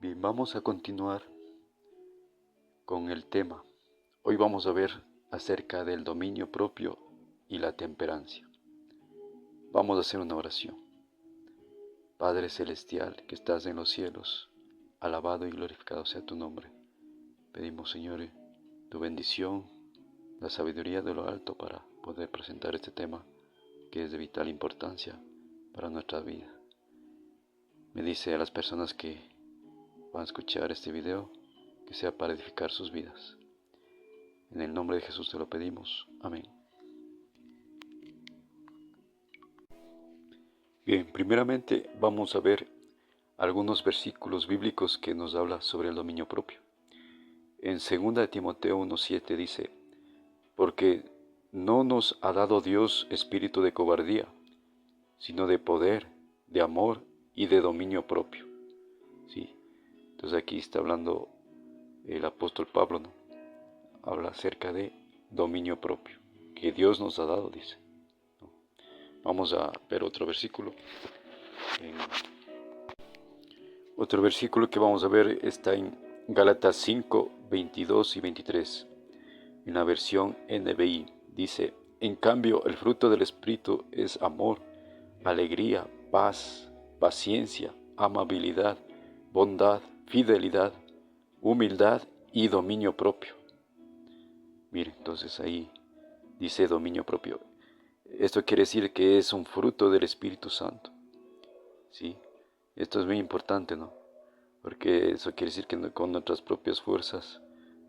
Bien, vamos a continuar con el tema. Hoy vamos a ver acerca del dominio propio y la temperancia. Vamos a hacer una oración. Padre Celestial, que estás en los cielos, alabado y glorificado sea tu nombre. Pedimos, Señor, tu bendición, la sabiduría de lo alto para poder presentar este tema que es de vital importancia para nuestra vida. Me dice a las personas que van a escuchar este video que sea para edificar sus vidas. En el nombre de Jesús te lo pedimos. Amén. Bien, primeramente vamos a ver algunos versículos bíblicos que nos habla sobre el dominio propio. En 2 de Timoteo 1:7 dice: porque no nos ha dado Dios espíritu de cobardía, sino de poder, de amor y de dominio propio. Sí. Entonces aquí está hablando el apóstol Pablo, ¿no? Habla acerca de dominio propio, que Dios nos ha dado, dice. Vamos a ver otro versículo. Otro versículo que vamos a ver está en Gálatas 5, 22 y 23. En la versión NBI dice: en cambio, el fruto del Espíritu es amor, alegría, paz, paciencia, amabilidad, bondad, fidelidad, humildad y dominio propio. Mire, entonces ahí dice dominio propio. Esto quiere decir que es un fruto del Espíritu Santo. ¿Sí? Esto es muy importante, ¿no? Porque eso quiere decir que con nuestras propias fuerzas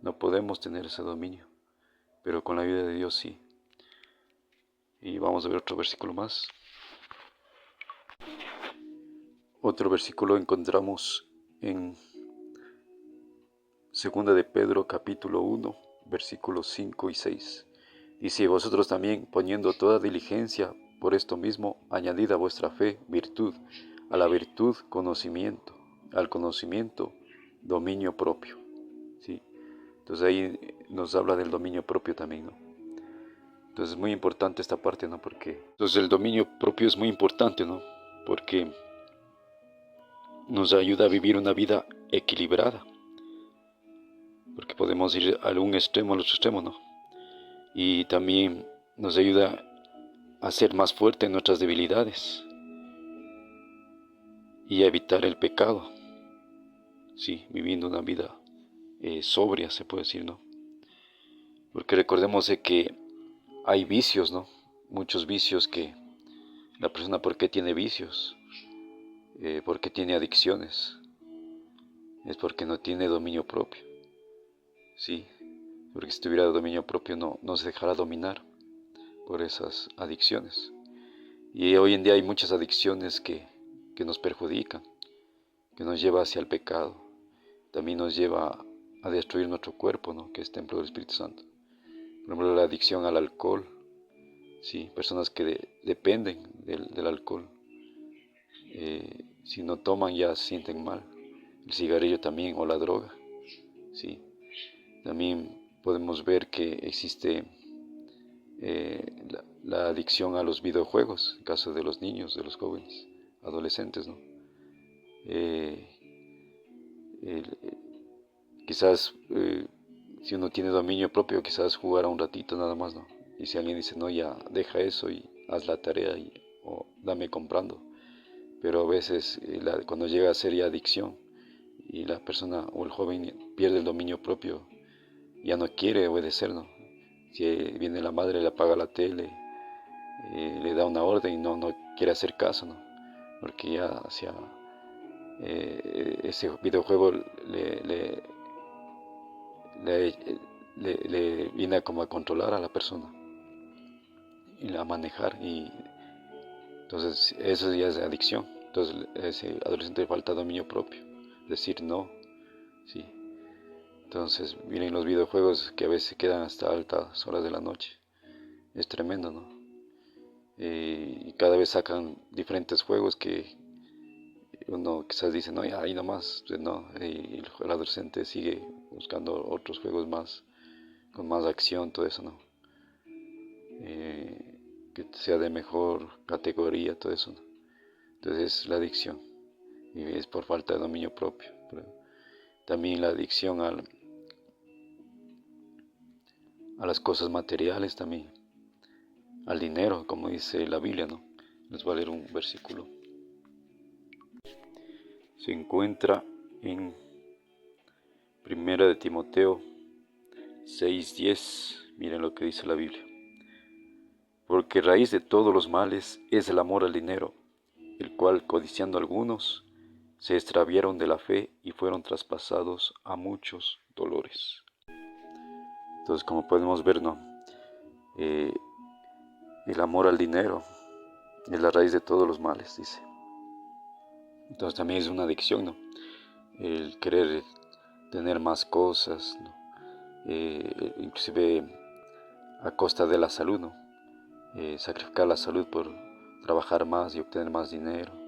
no podemos tener ese dominio, pero con la ayuda de Dios sí. Y vamos a ver otro versículo más. Otro versículo encontramos en 2 de Pedro capítulo 1, versículos 5 y 6. Dice: vosotros también, poniendo toda diligencia por esto mismo, añadid a vuestra fe virtud, a la virtud conocimiento, al conocimiento dominio propio. ¿Sí? Entonces ahí nos habla del dominio propio también, ¿no? Entonces es muy importante esta parte, ¿no? Entonces el dominio propio es muy importante, ¿no? Porque nos ayuda a vivir una vida equilibrada. Porque podemos ir a un extremo al otro extremo, ¿no? Y también nos ayuda a ser más fuerte en nuestras debilidades y a evitar el pecado. Sí, viviendo una vida sobria, se puede decir, ¿no? Porque recordemos de que hay vicios, ¿no? Muchos vicios que la persona, ¿por qué tiene vicios? ¿Por qué tiene adicciones? Es porque no tiene dominio propio. Sí, porque si tuviera dominio propio no se dejará dominar por esas adicciones. Y hoy en día hay muchas adicciones que nos perjudican, que nos lleva hacia el pecado. También nos lleva a destruir nuestro cuerpo, ¿no? Que es templo del Espíritu Santo. Por ejemplo, la adicción al alcohol. Sí, personas que dependen del alcohol. Si no toman ya se sienten mal. El cigarrillo también, o la droga. Sí. También podemos ver que existe la adicción a los videojuegos, en caso de los niños, de los jóvenes, adolescentes, ¿no? Quizás si uno tiene dominio propio, quizás jugar a un ratito nada más, ¿no? Y si alguien dice: no, ya deja eso y haz la tarea o dame comprando. Pero a veces cuando llega a ser ya adicción y la persona o el joven pierde el dominio propio, ya no quiere obedecer, ¿no? Si viene la madre, le apaga la tele, le da una orden y no quiere hacer caso, ¿no? Porque ya hacia ese videojuego le, le viene como a controlar a la persona y a manejar, y entonces eso ya es adicción. Entonces a ese adolescente le falta dominio propio, decir no, sí. Entonces vienen los videojuegos que a veces quedan hasta altas horas de la noche. Es tremendo, ¿no? Y cada vez sacan diferentes juegos que uno quizás dice: no, ya ahí nomás, no. Y el adolescente sigue buscando otros juegos más, con más acción, todo eso, ¿no? Que sea de mejor categoría, todo eso, ¿no? Entonces es la adicción, y es por falta de dominio propio. también la adicción a las cosas materiales, también al dinero, como dice la Biblia, ¿no? Les voy a leer un versículo. Se encuentra en Primera de Timoteo 6:10. Miren lo que dice la Biblia. Porque raíz de todos los males es el amor al dinero, el cual, codiciando algunos, se extraviaron de la fe y fueron traspasados a muchos dolores. Entonces, como podemos ver, ¿no? El amor al dinero es la raíz de todos los males, dice. Entonces también es una adicción, ¿no? El querer tener más cosas, ¿no? Inclusive a costa de la salud, ¿no? Sacrificar la salud por trabajar más y obtener más dinero,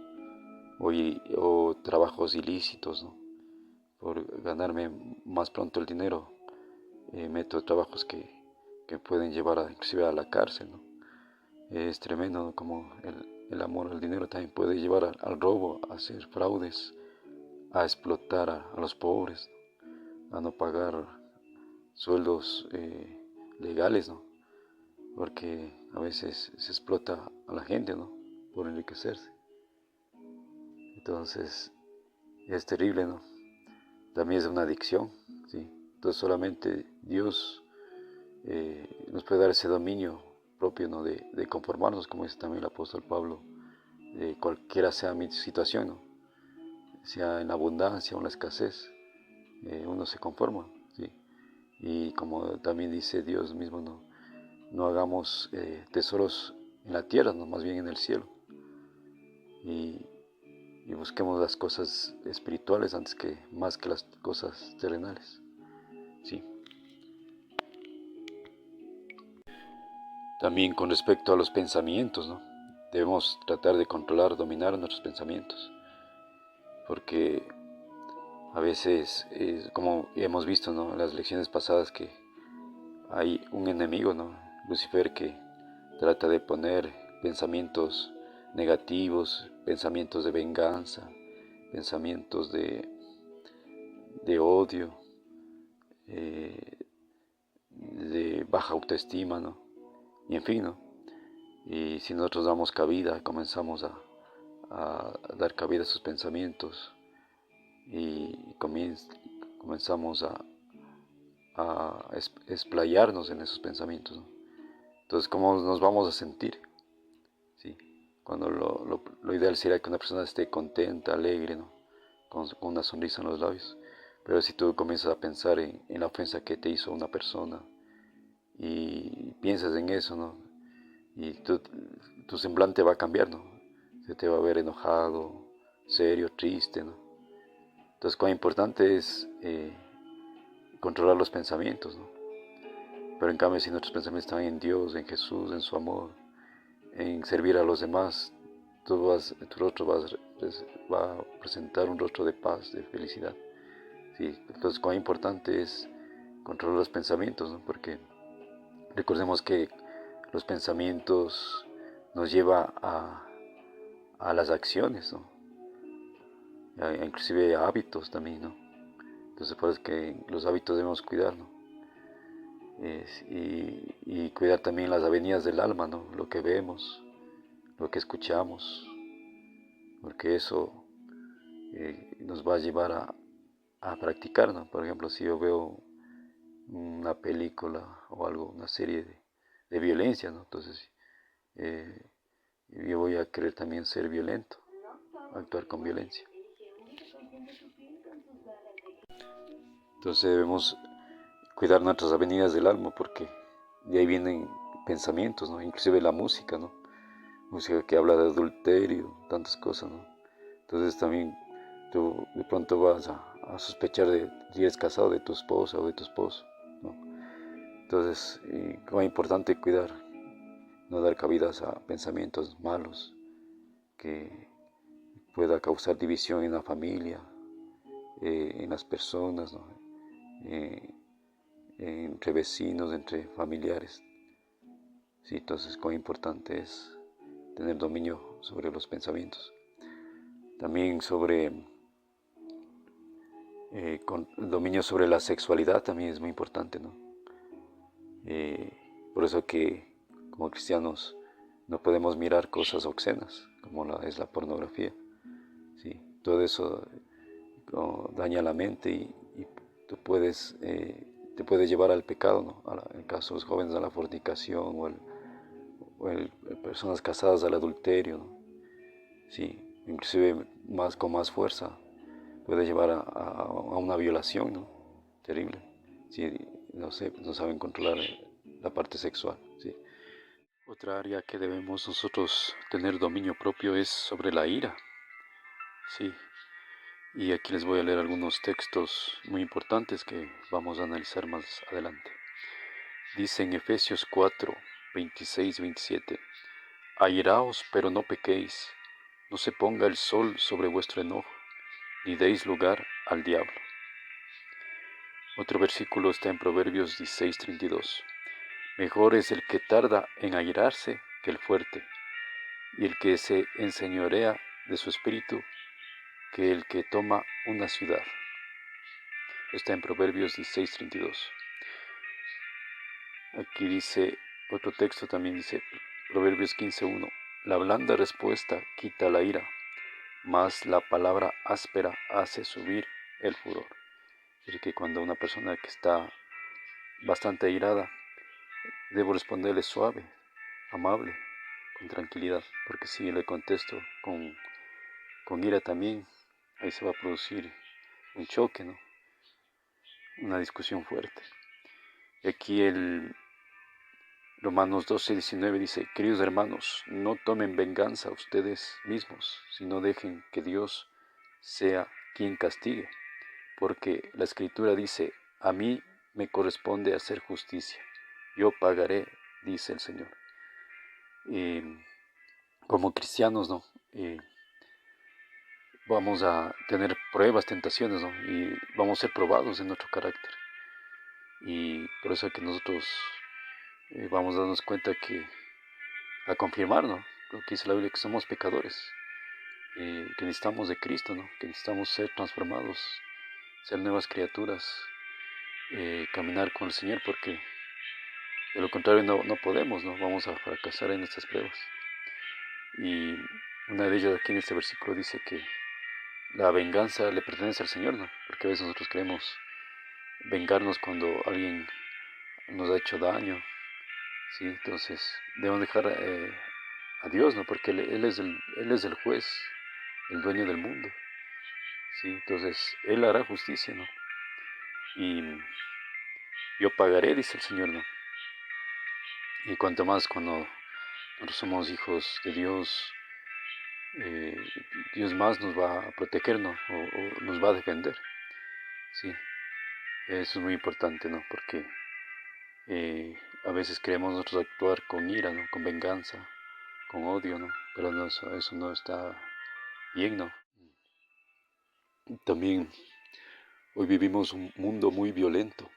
o trabajos ilícitos, ¿no? Por ganarme más pronto el dinero, meto trabajos que pueden llevar inclusive a la cárcel, ¿no? Es tremendo, ¿no? Como el amor al dinero también puede llevar al robo, a hacer fraudes, a explotar a los pobres, ¿no? A no pagar sueldos legales, ¿no? Porque a veces se explota a la gente, ¿no? Por enriquecerse. Entonces es terrible, ¿no? También es una adicción, ¿sí? Entonces solamente Dios nos puede dar ese dominio propio, ¿no? De conformarnos, como dice también el apóstol Pablo, cualquiera sea mi situación, ¿no? Sea en la abundancia o en la escasez, uno se conforma, ¿sí? Y como también dice Dios mismo, no hagamos tesoros en la tierra, ¿no? Más bien en el cielo. Y busquemos las cosas espirituales más que las cosas terrenales, ¿sí? También con respecto a los pensamientos, ¿no? Debemos tratar de controlar, dominar nuestros pensamientos, porque a veces, como hemos visto, ¿no? En las lecciones pasadas, que hay un enemigo, ¿no? Lucifer, que trata de poner pensamientos negativos, pensamientos de venganza, pensamientos de odio, eh, de baja autoestima, ¿no? Y en fin, ¿no? Y si nosotros damos cabida, comenzamos a dar cabida a esos pensamientos y comenzamos a explayarnos en esos pensamientos, ¿no? Entonces, ¿cómo nos vamos a sentir? ¿Sí? Cuando lo ideal sería que una persona esté contenta, alegre, ¿no? Con una sonrisa en los labios. Pero si tú comienzas a pensar en la ofensa que te hizo una persona y piensas en eso, ¿no? Y tu semblante va a cambiar, ¿no? Se te va a ver enojado, serio, triste, ¿no? Entonces, cuán importante es controlar los pensamientos, ¿no? Pero en cambio, si nuestros pensamientos están en Dios, en Jesús, en su amor, en servir a los demás, tu rostro va a presentar un rostro de paz, de felicidad. ¿Sí? Entonces, cuán importante es controlar los pensamientos, ¿no? Porque recordemos que los pensamientos nos lleva a las acciones, ¿no? Inclusive a hábitos también, ¿no? Entonces, por eso es que los hábitos debemos cuidar, ¿no? Y cuidar también las avenidas del alma, ¿no? Lo que vemos, lo que escuchamos, porque eso nos va a llevar a practicar, ¿no? Por ejemplo, si yo veo una película o algo, una serie de violencia, ¿no? Entonces eh, yo voy a querer también ser violento, actuar con violencia. Entonces debemos cuidar nuestras avenidas del alma, porque de ahí vienen pensamientos, ¿no? Inclusive la música, ¿no? Música que habla de adulterio, tantas cosas, ¿no? Entonces también tú de pronto vas a sospechar si eres casado, de tu esposa o de tu esposo, ¿no? Entonces, es importante cuidar, no dar cabidas a pensamientos malos que pueda causar división en la familia, en las personas, ¿no? Eh, entre vecinos, entre familiares. Sí, entonces, cuán importante es tener dominio sobre los pensamientos. También sobre Con el dominio sobre la sexualidad también es muy importante, ¿no? Por eso que como cristianos no podemos mirar cosas obscenas, como es la pornografía, ¿sí? Todo eso daña la mente y tú te puede llevar al pecado, ¿no? En el caso de los jóvenes a la fornicación o personas casadas al adulterio, ¿no? Sí, inclusive con más fuerza puede llevar a una violación, ¿no? Terrible, si no saben controlar la parte sexual, ¿sí? Otra área que debemos nosotros tener dominio propio es sobre la ira, sí. Y aquí les voy a leer algunos textos muy importantes que vamos a analizar más adelante. Dice en Efesios 4, 26 y 27, airaos, pero no pequéis, no se ponga el sol sobre vuestro enojo, ni deis lugar al diablo. Otro versículo está en Proverbios 16, 32. Mejor es el que tarda en airarse que el fuerte, y el que se enseñorea de su espíritu que el que toma una ciudad. Está en Proverbios 16, 32. Aquí dice, otro texto también dice, Proverbios 15:1, la blanda respuesta quita la ira, mas la palabra áspera hace subir el furor. Es decir, que cuando una persona que está bastante airada, debo responderle suave, amable, con tranquilidad, porque si le contesto con ira también, ahí se va a producir un choque, ¿no? Una discusión fuerte. Y aquí el Romanos 12:19 dice, queridos hermanos, no tomen venganza ustedes mismos, sino dejen que Dios sea quien castigue, porque la Escritura dice, a mí me corresponde hacer justicia, yo pagaré, dice el Señor. Como cristianos, ¿no? Vamos a tener pruebas, tentaciones, ¿no? Y vamos a ser probados en nuestro carácter. Y por eso es que nosotros vamos a darnos cuenta que a confirmar, ¿no? Lo que dice la Biblia, que somos pecadores, que necesitamos de Cristo, ¿no? Que necesitamos ser transformados, ser nuevas criaturas, caminar con el Señor, porque de lo contrario no podemos, ¿no? Vamos a fracasar en estas pruebas. Y una de ellas aquí en este versículo dice que la venganza le pertenece al Señor, ¿no? Porque a veces nosotros queremos vengarnos cuando alguien nos ha hecho daño, ¿sí? Entonces debemos dejar a Dios, ¿no? Porque él es el juez, el dueño del mundo, ¿sí? Entonces Él hará justicia, ¿no? Y yo pagaré, dice el Señor, ¿no? Y cuanto más cuando nosotros somos hijos de Dios, eh, Dios más nos va a proteger, ¿no? O nos va a defender, ¿sí? Eso es muy importante, ¿no? Porque a veces queremos nosotros actuar con ira, ¿no? Con venganza, con odio, ¿no? Pero no, eso no está bien, ¿no? También hoy vivimos un mundo muy violento,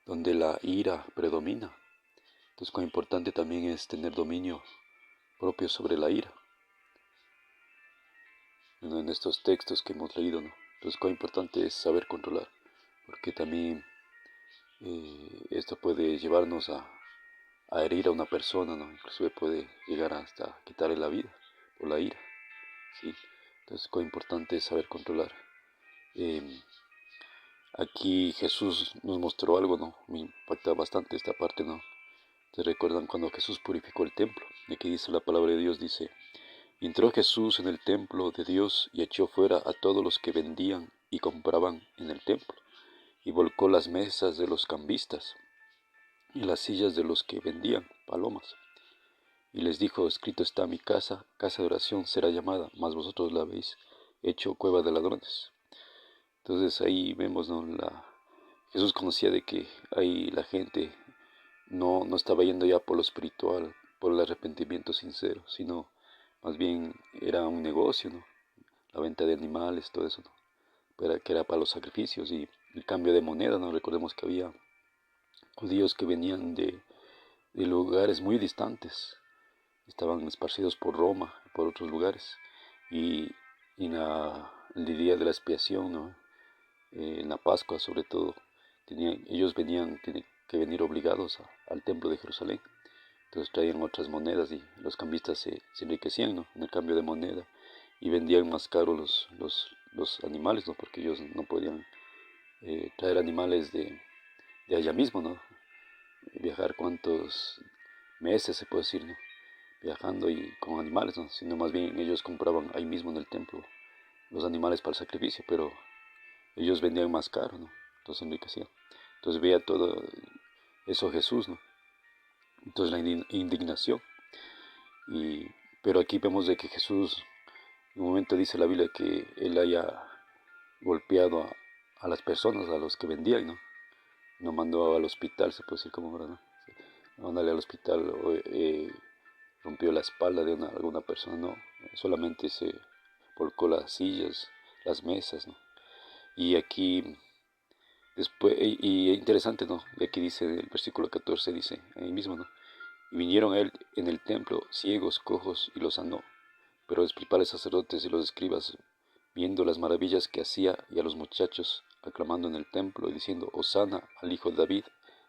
donde la ira predomina. Entonces, cuán importante también es tener dominio propio sobre la ira, ¿no? En estos textos que hemos leído, ¿no? Entonces, cuán importante es saber controlar, porque también esto puede llevarnos a herir a una persona, ¿no? Inclusive puede llegar hasta quitarle la vida por la ira, ¿sí? Entonces, cuán importante es saber controlar. Eh, Aquí Jesús nos mostró algo, ¿no? Me impacta bastante esta parte, ¿no? ¿Se recuerdan cuando Jesús purificó el templo? Y aquí dice la palabra de Dios, dice, y entró Jesús en el templo de Dios y echó fuera a todos los que vendían y compraban en el templo, y volcó las mesas de los cambistas y las sillas de los que vendían palomas. Y les dijo, escrito está, mi casa, casa de oración será llamada, mas vosotros la habéis hecho cueva de ladrones. Entonces ahí vemos, ¿no? Jesús conocía de que ahí la gente no estaba yendo ya por lo espiritual, por el arrepentimiento sincero, sino más bien era un negocio, ¿no? La venta de animales, todo eso, ¿no? Que era para los sacrificios y el cambio de moneda, ¿no? Recordemos que había judíos que venían de lugares muy distantes, estaban esparcidos por Roma, por otros lugares, y en el día de la expiación, ¿no? en la Pascua sobre todo, ellos tienen que venir obligados al templo de Jerusalén. Entonces traían otras monedas y los cambistas se enriquecían, ¿no?, en el cambio de moneda, y vendían más caro los animales, ¿no?, porque ellos no podían traer animales de allá mismo, ¿no?, viajar cuántos meses se puede decir, ¿no?, viajando y con animales, ¿no?, sino más bien ellos compraban ahí mismo en el templo los animales para el sacrificio, pero ellos vendían más caro, ¿no?, entonces enriquecían. Entonces veía todo eso Jesús, ¿no? Entonces la indignación. Pero aquí vemos de que Jesús, en un momento dice la Biblia que él haya golpeado a las personas, a los que vendían, ¿no? No mandó al hospital, se puede decir como ahora, ¿no? Sí. Mandarle al hospital, rompió la espalda de alguna persona, no. Solamente se volcó las sillas, las mesas, ¿no? Y aquí, después, y interesante, ¿no? Y aquí dice, el versículo 14 dice, ahí mismo, ¿no? Y vinieron a él en el templo ciegos, cojos, y los sanó. Pero los principales sacerdotes y los escribas, viendo las maravillas que hacía, y a los muchachos aclamando en el templo y diciendo, Hosana al Hijo de David,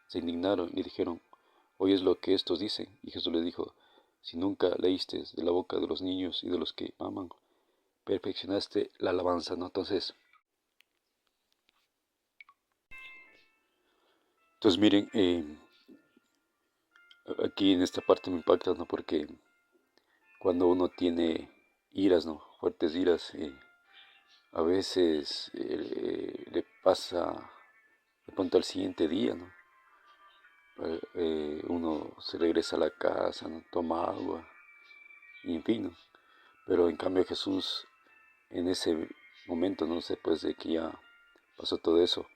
se indignaron y dijeron, ¿oyes lo que estos dicen? Y Jesús les dijo, si nunca leíste de la boca de los niños y de los que maman, perfeccionaste la alabanza, ¿no? Entonces miren, aquí en esta parte me impacta, ¿no? Porque cuando uno tiene iras, ¿no? Fuertes iras, a veces le pasa de pronto al siguiente día, ¿no? Uno se regresa a la casa, ¿no?, toma agua, y en fin, ¿no? Pero en cambio Jesús en ese momento, no sé, pues de que ya pasó todo eso,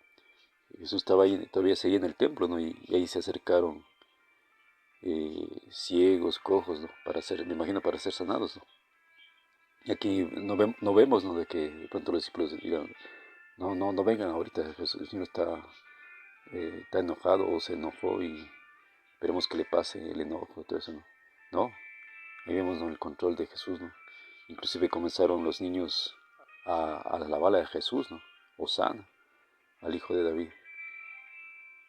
Jesús estaba ahí, todavía seguía en el templo, ¿no? Y ahí se acercaron ciegos, cojos, ¿no? Me imagino para ser sanados, ¿no? Y aquí no vemos, ¿no?, de que de pronto los discípulos digan, no vengan ahorita, Jesús, el Señor está enojado o se enojó y esperemos que le pase el enojo, todo eso, ¿no? No, ahí vemos, ¿no?, el control de Jesús, ¿no? Inclusive comenzaron los niños a alabarle a Jesús, ¿no? Hosana al Hijo de David.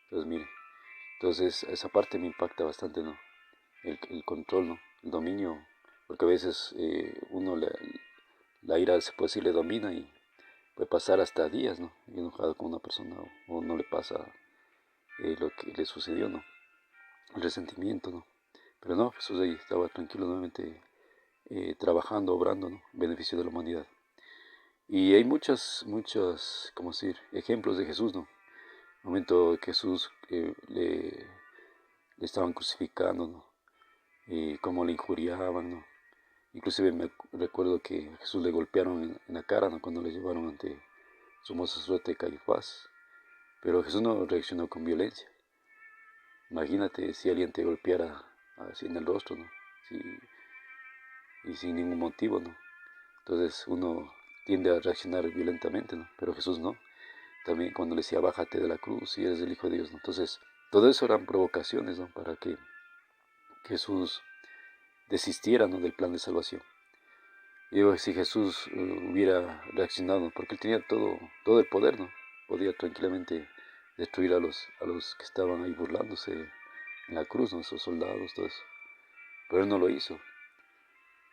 Entonces, mire, entonces esa parte me impacta bastante, ¿no? El control, ¿no? El dominio, porque a veces la ira, se puede decir, le domina y puede pasar hasta días, ¿no?, enojado con una persona o no le pasa lo que le sucedió, ¿no? El resentimiento, ¿no? Pero no, Jesús ahí estaba tranquilo nuevamente, trabajando, obrando, ¿no?, en beneficio de la humanidad. Y hay muchos, como decir, ejemplos de Jesús, ¿no? El momento que Jesús le estaban crucificando, ¿no? Y cómo le injuriaban, ¿no? Inclusive me recuerdo que a Jesús le golpearon en la cara, ¿no?, cuando le llevaron ante sumo sacerdote Caifás. Pero Jesús no reaccionó con violencia. Imagínate si alguien te golpeara así en el rostro, ¿no? Sí, y sin ningún motivo, ¿no? Entonces uno tiende a reaccionar violentamente, ¿no? Pero Jesús no. También cuando le decía, bájate de la cruz si eres el Hijo de Dios, ¿no? Entonces, todo eso eran provocaciones, ¿no?, para que Jesús desistiera, ¿no?, del plan de salvación. Y digo, si Jesús hubiera reaccionado, ¿no?, porque él tenía todo el poder, ¿no? Podía tranquilamente destruir a los que estaban ahí burlándose en la cruz, ¿no?, esos soldados, todo eso. Pero él no lo hizo.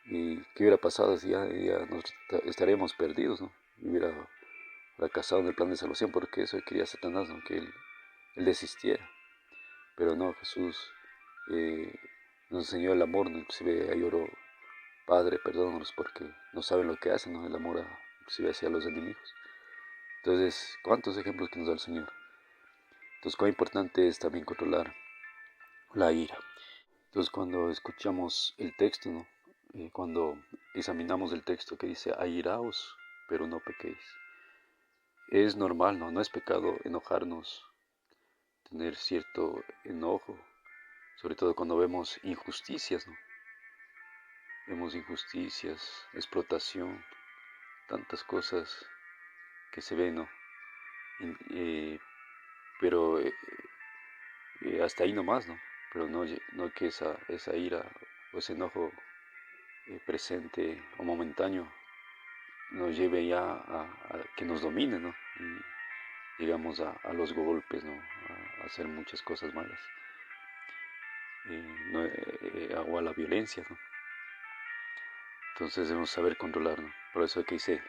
¿Y qué hubiera pasado si ya estaríamos perdidos, ¿no? Y hubiera fracasado en el plan de salvación, porque eso quería Satanás, ¿no?, que él desistiera. Pero no, Jesús eh, nos enseñó el amor, ¿no? Inclusive ahí oró, Padre, perdónanos porque no saben lo que hacen, ¿no? El amor inclusive hacia los enemigos. Entonces, ¿cuántos ejemplos que nos da el Señor? Entonces, cuán importante es también controlar la ira. Entonces, cuando escuchamos el texto, ¿no?, cuando examinamos el texto que dice, airaos, pero no pequéis. Es normal, ¿no? No es pecado enojarnos, tener cierto enojo, sobre todo cuando vemos injusticias, ¿no? Vemos injusticias, explotación, tantas cosas que se ven, ¿no? Y, pero hasta ahí nomás, ¿no? Pero no que esa ira o ese enojo presente o momentáneo nos lleve ya a que nos domine, ¿no? llegamos a los golpes, ¿no? A hacer muchas cosas malas, no, o a la violencia, ¿no? Entonces debemos saber controlar, ¿no? Por eso es que dice,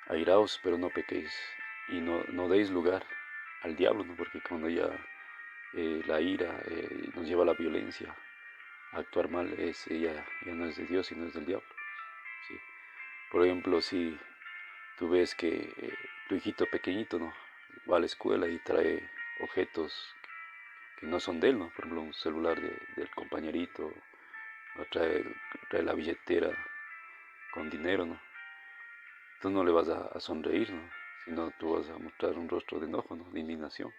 airaos, pero no pequéis, y no deis lugar al diablo, ¿no? Porque cuando ya la ira nos lleva a la violencia, a actuar mal, ya no es de Dios, sino es del diablo, ¿sí? Por ejemplo, si tú ves que tu hijito pequeñito, ¿no? Va a la escuela y trae objetos que no son de él, ¿no? Por ejemplo, un celular del compañerito, o trae la billetera con dinero, ¿no? Tú no le vas a sonreír, ¿no? Sino tú vas a mostrar un rostro de enojo, ¿no? De indignación.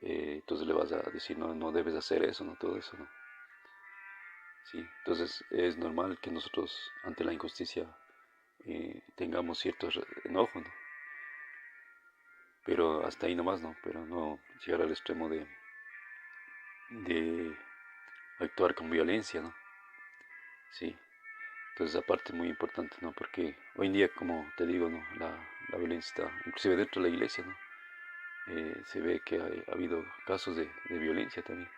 Entonces le vas a decir, no, no debes hacer eso, ¿no? Todo eso, ¿no? Sí, entonces es normal que nosotros ante la injusticia tengamos cierto enojo, ¿no? Pero hasta ahí nomás, ¿no? Pero no llegar al extremo de actuar con violencia, ¿no? Sí, entonces aparte es muy importante, ¿no? Porque hoy en día, como te digo, ¿no? La violencia está, inclusive dentro de la iglesia, ¿no? Se ve que ha habido casos de violencia también.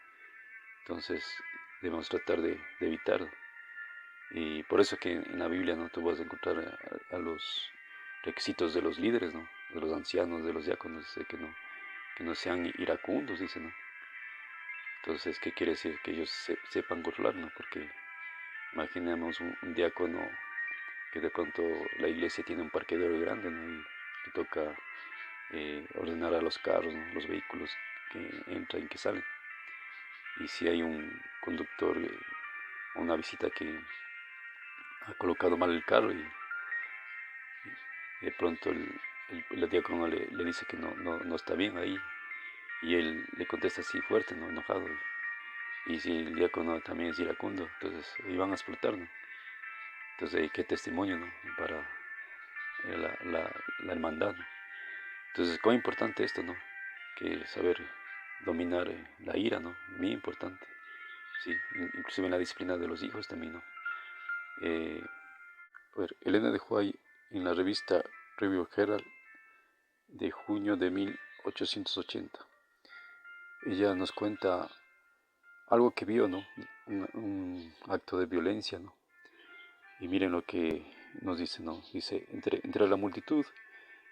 Entonces debemos tratar de evitarlo. Y por eso que en la Biblia, ¿no? Tú vas a encontrar a los requisitos de los líderes, ¿no? De los ancianos, de los diáconos, dice que no sean iracundos, dice, ¿no? Entonces, ¿qué quiere decir? Que ellos sepan controlar, ¿no? Porque imaginemos un diácono que de pronto la iglesia tiene un parqueadero grande, ¿no? Y le toca ordenar a los carros, ¿no? Los vehículos que entran y que salen. Y si hay un conductor o una visita que ha colocado mal el carro y de pronto el diácono le dice que no está bien ahí, y él le contesta así fuerte, ¿no? Enojado. Y si el diácono también es iracundo, entonces iban a explotar, ¿no? Entonces, ¿qué testimonio, ¿no? Para la hermandad, ¿no? Entonces, ¿cuán importante esto, ¿no? Que saber dominar la ira, ¿no? Muy importante, sí, inclusive en la disciplina de los hijos también, ¿no? A ver, Elena de White, en la revista Review Herald de junio de 1880, ella nos cuenta algo que vio, ¿no? Un acto de violencia, ¿no? Y miren lo que nos dice, ¿no? Dice, entre la multitud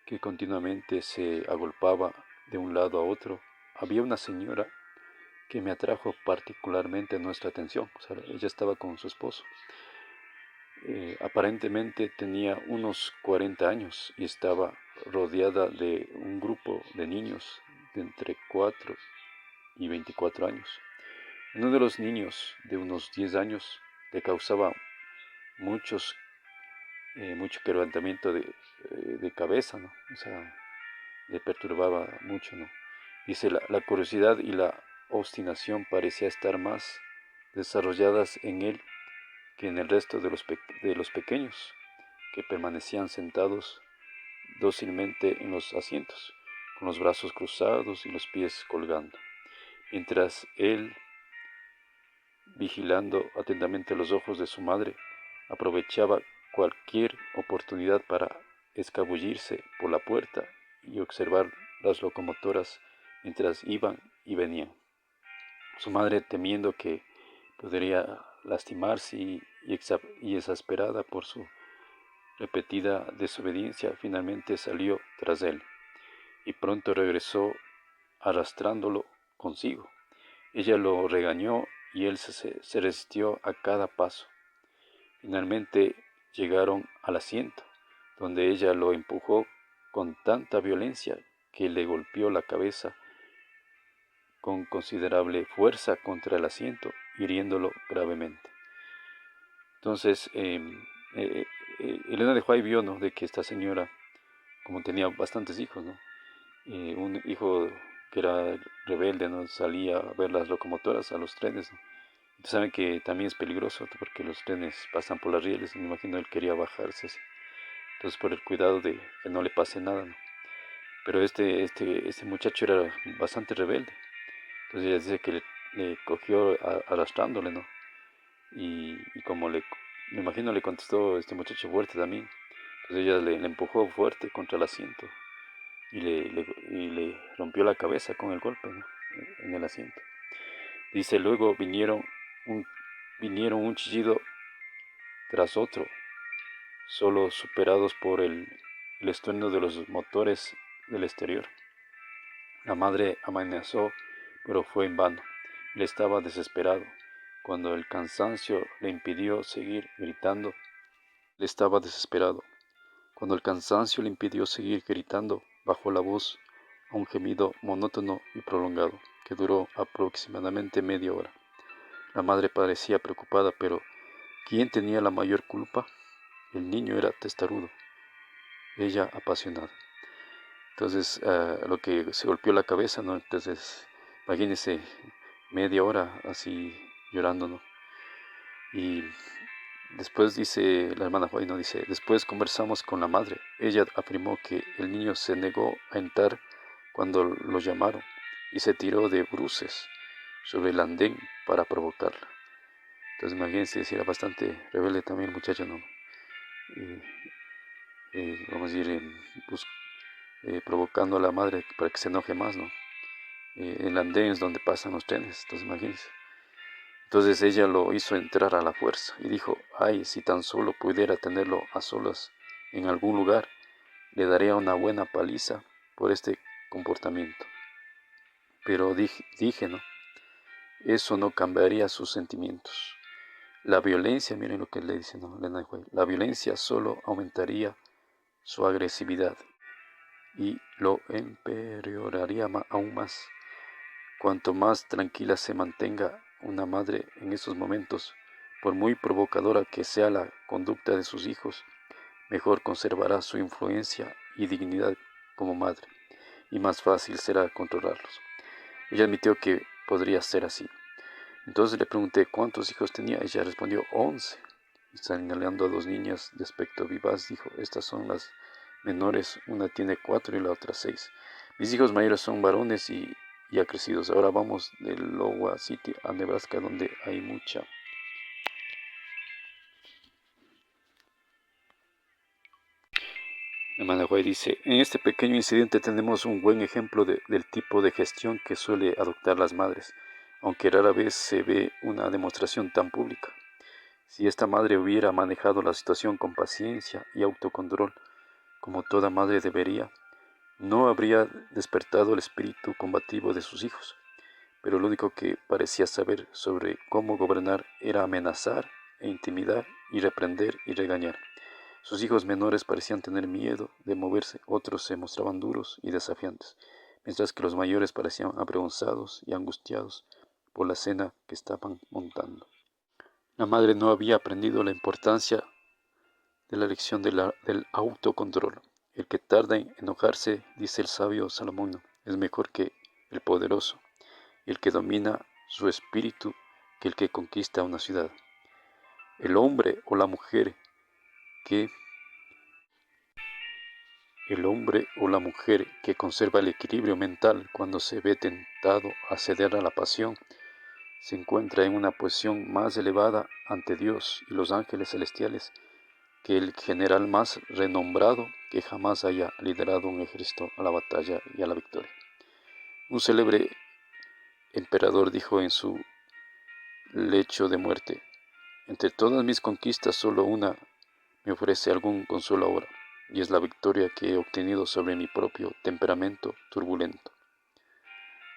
que continuamente se agolpaba de un lado a otro, había una señora que me atrajo particularmente nuestra atención. O sea, ella estaba con su esposo. Aparentemente tenía unos 40 años y estaba rodeada de un grupo de niños de entre 4 y 24 años. Uno de los niños de unos 10 años le causaba mucho quebrantamiento de cabeza, ¿no? O sea, le perturbaba mucho, ¿no? Dice, la curiosidad y la obstinación parecía estar más desarrolladas en él que en el resto de los pequeños, que permanecían sentados dócilmente en los asientos, con los brazos cruzados y los pies colgando, mientras él, vigilando atentamente los ojos de su madre, aprovechaba cualquier oportunidad para escabullirse por la puerta y observar las locomotoras mientras iban y venían. Su madre, temiendo que podría lastimarse y exasperada por su repetida desobediencia, finalmente salió tras él y pronto regresó arrastrándolo consigo. Ella lo regañó y él se resistió a cada paso. Finalmente llegaron al asiento, donde ella lo empujó con tanta violencia que le golpeó la cabeza con considerable fuerza contra el asiento, hiriéndolo gravemente. Entonces, Elena de White vio, ¿no?, de que esta señora, como tenía bastantes hijos, ¿no?, un hijo que era rebelde, ¿no?, salía a ver las locomotoras, a los trenes, ¿no? Entonces saben que también es peligroso porque los trenes pasan por las rieles, me imagino él quería bajarse así. Entonces, por el cuidado de que no le pase nada, ¿no? Pero este muchacho era bastante rebelde. Entonces ella dice que le cogió arrastrándole, ¿no? Y como me imagino le contestó este muchacho fuerte también. Entonces ella le empujó fuerte contra el asiento y le rompió la cabeza con el golpe, ¿no?, en el asiento. Dice, luego vinieron un chillido tras otro, solo superados por el estruendo de los motores del exterior. La madre amenazó, pero fue en vano. Él estaba desesperado. Cuando el cansancio le impidió seguir gritando, él estaba desesperado. Cuando el cansancio le impidió seguir gritando, bajó la voz a un gemido monótono y prolongado, que duró aproximadamente media hora. La madre parecía preocupada, pero ¿quién tenía la mayor culpa? El niño era testarudo, ella apasionada. Entonces, lo que se golpeó la cabeza, ¿no? Entonces, imagínense, media hora así llorando, ¿no? Y después dice la hermana Joy, ¿no? Dice, después conversamos con la madre. Ella afirmó que el niño se negó a entrar cuando lo llamaron y se tiró de bruces sobre el andén para provocarla. Entonces, imagínense, si era bastante rebelde también el muchacho, ¿no? Vamos a decir, provocando a la madre para que se enoje más, ¿no? El andén es donde pasan los trenes, entonces imagínense. Entonces ella lo hizo entrar a la fuerza y dijo, ay, si tan solo pudiera tenerlo a solas en algún lugar, le daría una buena paliza por este comportamiento. Pero dije, ¿no? Eso no cambiaría sus sentimientos. La violencia, miren lo que le dice, ¿no?, la violencia solo aumentaría su agresividad y lo empeoraría aún más. Cuanto más tranquila se mantenga una madre en estos momentos, por muy provocadora que sea la conducta de sus hijos, mejor conservará su influencia y dignidad como madre, y más fácil será controlarlos. Ella admitió que podría ser así. Entonces le pregunté cuántos hijos tenía. Ella respondió 11. Y señalando a 2 niñas de aspecto vivaz, dijo, estas son las menores, una tiene 4 y la otra 6. Mis hijos mayores son varones y ya crecidos. Ahora vamos de Iowa City a Nebraska, donde hay mucha. Hermana White dice, en este pequeño incidente tenemos un buen ejemplo del tipo de gestión que suele adoptar las madres, aunque rara vez se ve una demostración tan pública. Si esta madre hubiera manejado la situación con paciencia y autocontrol, como toda madre debería, no habría despertado el espíritu combativo de sus hijos, pero lo único que parecía saber sobre cómo gobernar era amenazar e intimidar y reprender y regañar. Sus hijos menores parecían tener miedo de moverse, otros se mostraban duros y desafiantes, mientras que los mayores parecían avergonzados y angustiados por la cena que estaban montando. La madre no había aprendido la importancia de la lección del autocontrol. El que tarda en enojarse, dice el sabio Salomón, es mejor que el poderoso, y el que domina su espíritu que el que conquista una ciudad. El hombre o la mujer que conserva el equilibrio mental cuando se ve tentado a ceder a la pasión, se encuentra en una posición más elevada ante Dios y los ángeles celestiales que el general más renombrado que jamás haya liderado un ejército a la batalla y a la victoria. Un célebre emperador dijo en su lecho de muerte, entre todas mis conquistas solo una me ofrece algún consuelo ahora, y es la victoria que he obtenido sobre mi propio temperamento turbulento.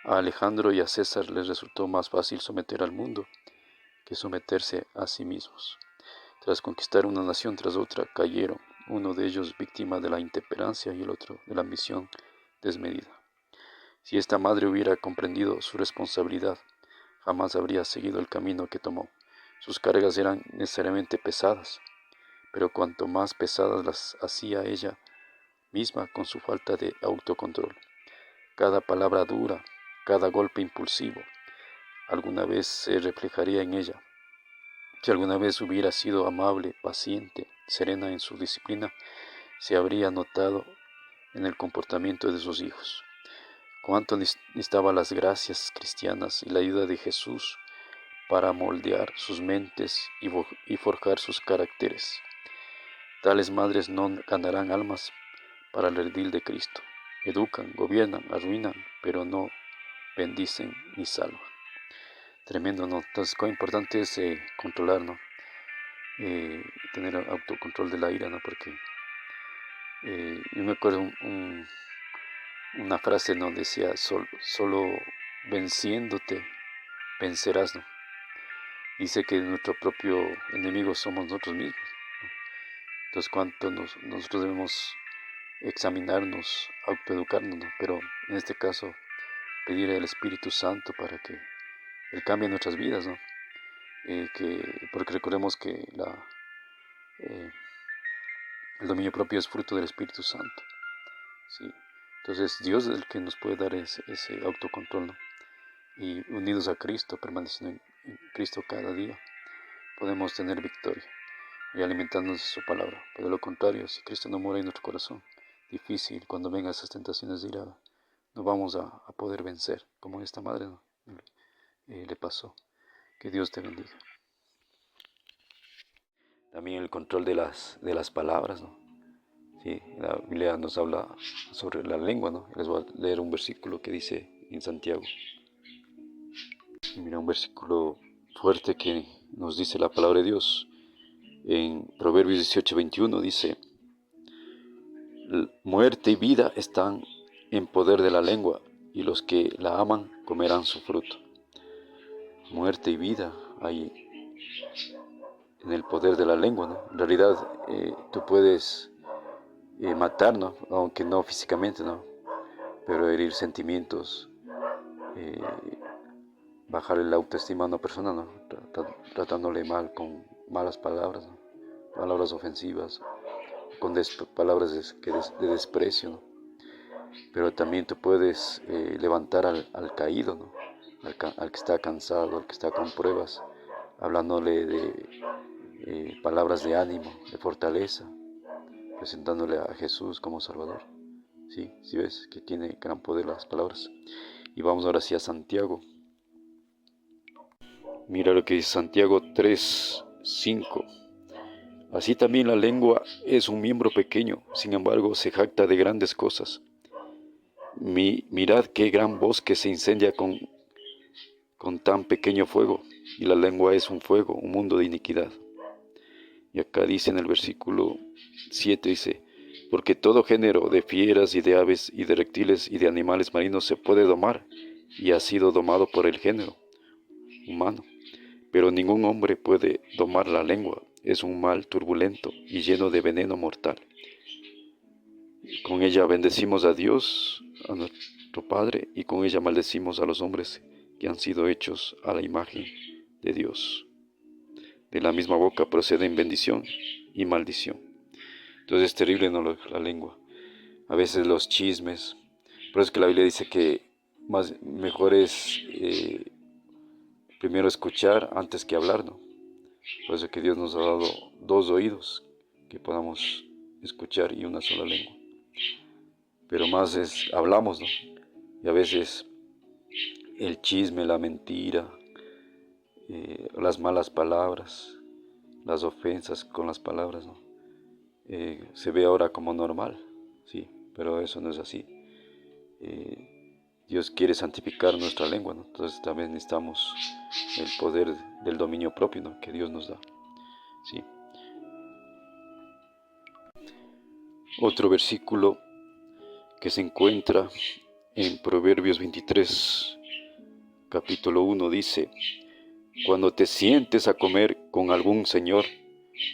A Alejandro y a César les resultó más fácil someter al mundo que someterse a sí mismos. Tras conquistar una nación tras otra, cayeron, uno de ellos víctima de la intemperancia y el otro de la ambición desmedida. Si esta madre hubiera comprendido su responsabilidad, jamás habría seguido el camino que tomó. Sus cargas eran necesariamente pesadas, pero cuanto más pesadas las hacía ella misma con su falta de autocontrol. Cada palabra dura, cada golpe impulsivo, alguna vez se reflejaría en ella. Si alguna vez hubiera sido amable, paciente, serena en su disciplina, se habría notado en el comportamiento de sus hijos. Cuánto necesitaba las gracias cristianas y la ayuda de Jesús para moldear sus mentes y forjar sus caracteres. Tales madres no ganarán almas para el redil de Cristo. educan, gobiernan, arruinan, pero no bendicen ni salvan. Tremendo, ¿no? Entonces, cuán importante es controlar, ¿no? Tener autocontrol de la ira, ¿no? Porque yo me acuerdo una frase, ¿no? Decía, solo venciéndote vencerás, ¿no? Dice que nuestro propio enemigo somos nosotros mismos, ¿no? Entonces, cuánto nosotros debemos examinarnos, autoeducarnos, ¿no? Pero en este caso, pedir al Espíritu Santo para que Él cambie nuestras vidas, ¿no? Porque recordemos que eh, el dominio propio es fruto del Espíritu Santo, ¿sí? Entonces Dios es el que nos puede dar ese autocontrol, ¿no? Y unidos a Cristo, permaneciendo en Cristo cada día, podemos tener victoria y alimentarnos de su palabra. Pero de lo contrario, si Cristo no mora en nuestro corazón, difícil, cuando vengan esas tentaciones de ira, no vamos a poder vencer, como esta madre, ¿no? Le pasó. Que Dios te bendiga. También el control de las palabras, ¿no? Sí, la Biblia nos habla sobre la lengua, ¿no? Les voy a leer un versículo que dice en Santiago. Y mira, un versículo fuerte que nos dice la palabra de Dios. En Proverbios 18:21 dice: muerte y vida están en poder de la lengua, y los que la aman comerán su fruto. Muerte y vida hay en el poder de la lengua, ¿no? En realidad, tú puedes matar, ¿no? Aunque no físicamente, ¿no? Pero herir sentimientos, eh, bajar la autoestima a una persona, ¿no? Tratándole mal con malas palabras, ¿no? Palabras ofensivas, con palabras de desprecio, ¿no? Pero también tú puedes levantar al caído, ¿no? Al que está cansado, al que está con pruebas, hablándole de palabras de ánimo, de fortaleza, presentándole a Jesús como Salvador. Sí, sí ves que tiene gran poder las palabras. Y vamos ahora sí a Santiago. Mira lo que dice Santiago 3:5. Así también la lengua es un miembro pequeño, sin embargo se jacta de grandes cosas. Mirad qué gran bosque se incendia con tan pequeño fuego, y la lengua es un fuego, un mundo de iniquidad. Y acá dice en el versículo 7, dice: porque todo género de fieras y de aves y de reptiles y de animales marinos se puede domar, y ha sido domado por el género humano. Pero ningún hombre puede domar la lengua, es un mal turbulento y lleno de veneno mortal. Con ella bendecimos a Dios, a nuestro Padre, y con ella maldecimos a los hombres que han sido hechos a la imagen de Dios. De la misma boca proceden bendición y maldición. Entonces es terrible, ¿no?, la lengua. A veces los chismes. Por eso es que la Biblia dice que mejor es primero escuchar antes que hablar, ¿no? Por eso es que Dios nos ha dado dos oídos que podamos escuchar y una sola lengua. Pero más hablamos, ¿no? Y a veces el chisme, la mentira, las malas palabras, las ofensas con las palabras, ¿no? Se ve ahora como normal, sí, pero eso no es así. Dios quiere santificar nuestra lengua, ¿no? Entonces también necesitamos el poder del dominio propio, ¿no?, que Dios nos da, sí. Otro versículo que se encuentra en Proverbios 23, capítulo 1, dice: cuando te sientes a comer con algún señor,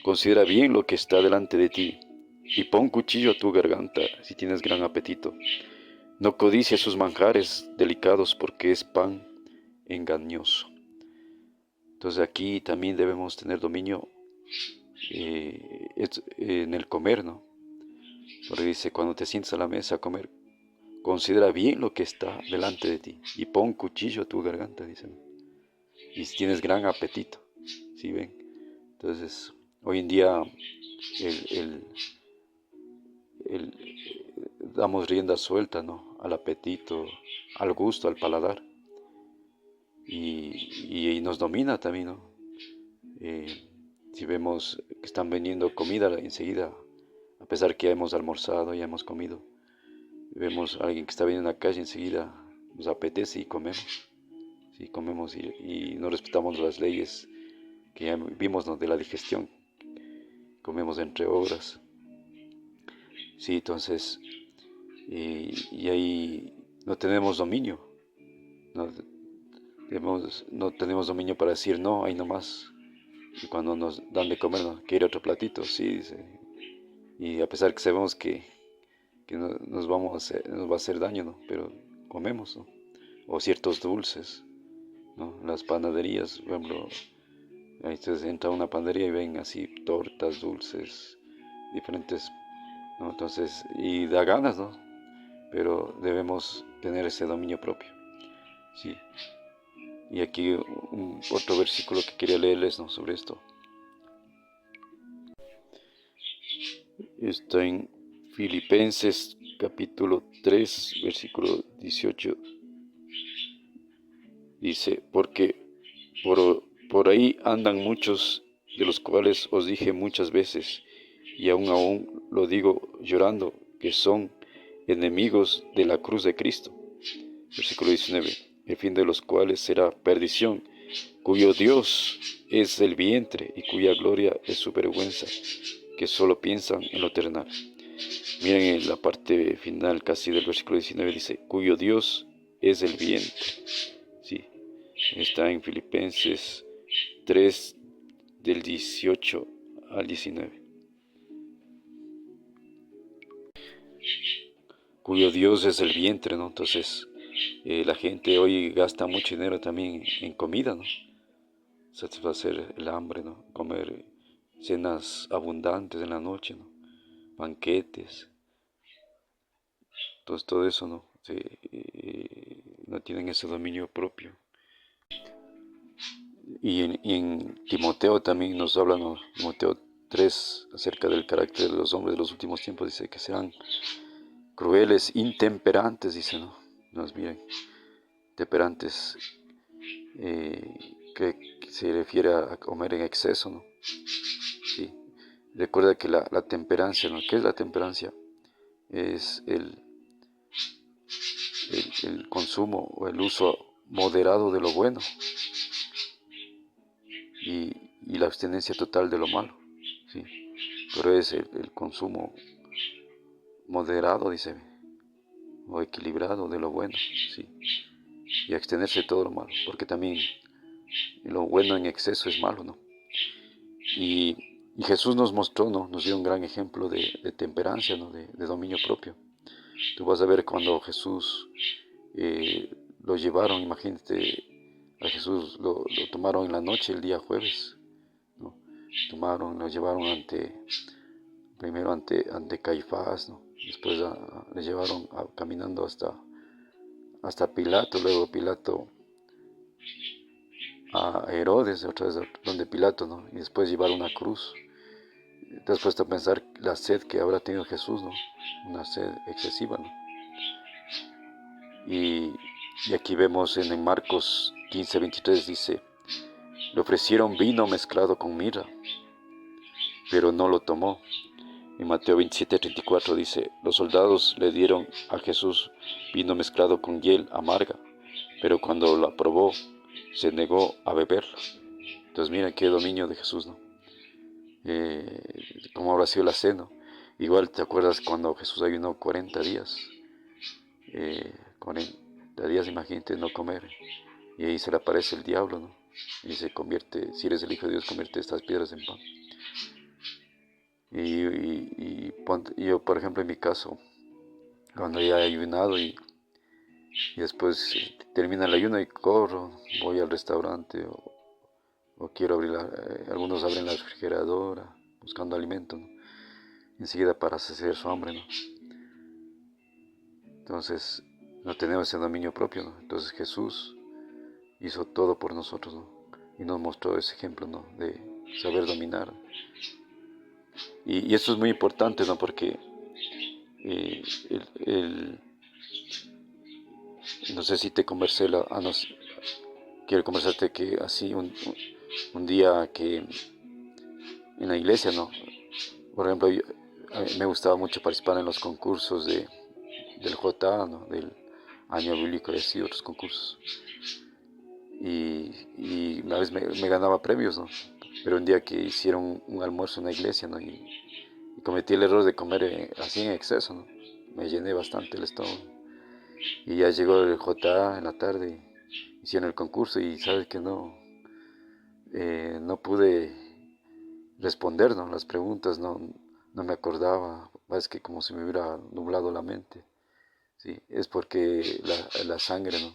considera bien lo que está delante de ti, y pon cuchillo a tu garganta si tienes gran apetito. No codicies sus manjares delicados, porque es pan engañoso. Entonces aquí también debemos tener dominio en el comer, ¿no? Porque dice: cuando te sientes a la mesa a comer, considera bien lo que está delante de ti, y pon cuchillo a tu garganta, dice, ¿no? Y si tienes gran apetito, ¿sí ven? Entonces, hoy en día damos rienda suelta, ¿no?, al apetito, al gusto, al paladar, y nos domina también, ¿no? Si vemos que están vendiendo comida enseguida, a pesar que ya hemos almorzado, ya hemos comido, vemos a alguien que está viendo en la calle, enseguida nos apetece y comemos. Sí, comemos y no respetamos las leyes que ya vimos, ¿no? De la digestión. Comemos entre horas. Sí, entonces, y ahí no tenemos dominio. No, no tenemos dominio para decir no, ahí nomás. Y cuando nos dan de comer, ¿no? Quiere otro platito, sí, dice. Y a pesar que sabemos que nos nos va a hacer daño, ¿no? Pero comemos, ¿no? O ciertos dulces, ¿no? Las panaderías, por ejemplo, ahí ustedes entran a una panadería y ven así tortas, dulces, diferentes, ¿no? Entonces, y da ganas, ¿no? Pero debemos tener ese dominio propio, ¿sí? Y aquí otro versículo que quería leerles, ¿no? Sobre esto. Está en Filipenses capítulo 3, versículo 18. Dice, porque por ahí andan muchos, de los cuales os dije muchas veces, y aún lo digo llorando, que son enemigos de la cruz de Cristo. Versículo 19, el fin de los cuales será perdición, cuyo Dios es el vientre y cuya gloria es su vergüenza, que solo piensan en lo terrenal. Miren en la parte final casi del versículo 19, dice, cuyo Dios es el vientre. Sí, está en Filipenses 3, del 18 al 19. Cuyo Dios es el vientre, ¿no? Entonces, la gente hoy gasta mucho dinero también en comida, ¿no? Satisfacer el hambre, ¿no? Comer cenas abundantes en la noche, ¿no? Banquetes, todo eso, ¿no? Sí, no tienen ese dominio propio. Y en Timoteo también nos habla, ¿no? Timoteo 3, acerca del carácter de los hombres de los últimos tiempos, dice que serán crueles, intemperantes, dice, ¿no? Nos miren, temperantes, que se refiere a comer en exceso, ¿no? Sí. Recuerda que la temperancia, ¿no? ¿Qué es la temperancia? Es el consumo o el uso moderado de lo bueno y la abstinencia total de lo malo, ¿sí? Pero es el consumo moderado, dice, o equilibrado de lo bueno, ¿sí? Y abstenerse de todo lo malo, porque también lo bueno en exceso es malo, ¿no? Y Jesús nos mostró, ¿no? Nos dio un gran ejemplo de temperancia, ¿no? De dominio propio. Tú vas a ver cuando Jesús lo llevaron, imagínate, a Jesús lo tomaron en la noche el día jueves, ¿no? Lo llevaron primero ante Caifás, ¿no? Después le llevaron caminando hasta Pilato, luego Pilato a Herodes, otra vez donde Pilato, ¿no? Y después llevar una cruz. Te has puesto a pensar la sed que habrá tenido Jesús, ¿no? Una sed excesiva, ¿no? Y aquí vemos en Marcos 15:23 dice, le ofrecieron vino mezclado con mirra, pero no lo tomó. En Mateo 27:34 dice, los soldados le dieron a Jesús vino mezclado con hiel amarga, pero cuando la probó, se negó a beberla. Entonces mira qué dominio de Jesús, ¿no? Cómo habrá sido la cena. Igual te acuerdas cuando Jesús ayunó 40 días. 40 días, imagínate, no comer. Y ahí se le aparece el diablo, ¿no? Y se convierte, si eres el Hijo de Dios, convierte estas piedras en pan. Yo, por ejemplo, en mi caso, cuando ya he ayunado y después termina el ayuno y corro, voy al restaurante o quiero abrir, algunos abren la refrigeradora buscando alimento, ¿no? Enseguida para saciar su hambre, ¿no? Entonces, no tenemos ese dominio propio, ¿no? Entonces Jesús hizo todo por nosotros, ¿no? Y nos mostró ese ejemplo, ¿no? De saber dominar. Y esto es muy importante, ¿no? Porque eh, no sé si te conversé, quiero conversarte que así un día que en la iglesia, ¿no? Por ejemplo, a mí me gustaba mucho participar en los concursos de del JA, ¿no? Del año bíblico y así, otros concursos. Y una vez me ganaba premios, ¿no? Pero un día que hicieron un almuerzo en la iglesia, ¿no? Y cometí el error de comer así en exceso, ¿no? Me llené bastante el estómago. Y ya llegó el JA en la tarde, hicieron el concurso y sabes que no pude responder, ¿no? Las preguntas, no me acordaba, es que como si me hubiera nublado la mente, ¿sí? Es porque la sangre, ¿no?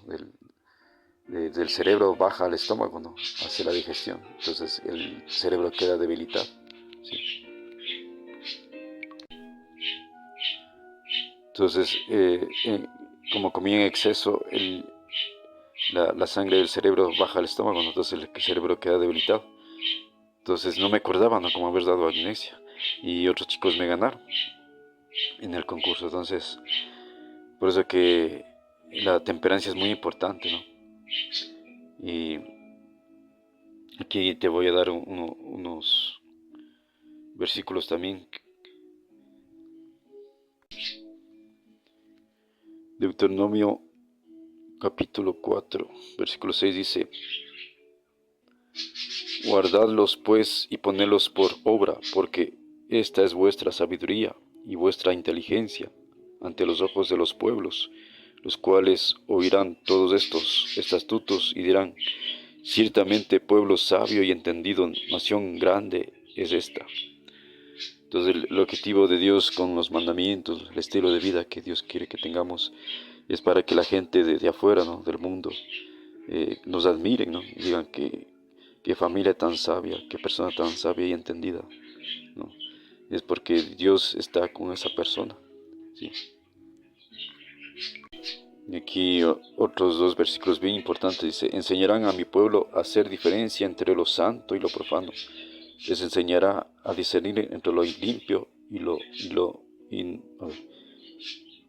del cerebro baja al estómago, ¿no? Hace la digestión, entonces el cerebro queda debilitado, ¿sí? Entonces, como comí en exceso, la sangre del cerebro baja al estómago, ¿no? Entonces el cerebro queda debilitado. Entonces no me acordaba, ¿no? Como haber dado amnesia. Y otros chicos me ganaron en el concurso. Entonces, por eso que la temperancia es muy importante, ¿no? Y aquí te voy a dar unos versículos también. Deuteronomio capítulo 4, versículo 6 dice: guardadlos pues y ponedlos por obra, porque esta es vuestra sabiduría y vuestra inteligencia ante los ojos de los pueblos, los cuales oirán todos estos estatutos y dirán: ciertamente pueblo sabio y entendido, nación grande es esta. Entonces el objetivo de Dios con los mandamientos, el estilo de vida que Dios quiere que tengamos, es para que la gente de afuera, ¿no? Del mundo, nos admiren, ¿no? Y digan que qué familia tan sabia, qué persona tan sabia y entendida, ¿no? Es porque Dios está con esa persona, ¿sí? Y aquí otros dos versículos bien importantes, dice: enseñarán a mi pueblo a hacer diferencia entre lo santo y lo profano. Les enseñará a discernir entre lo limpio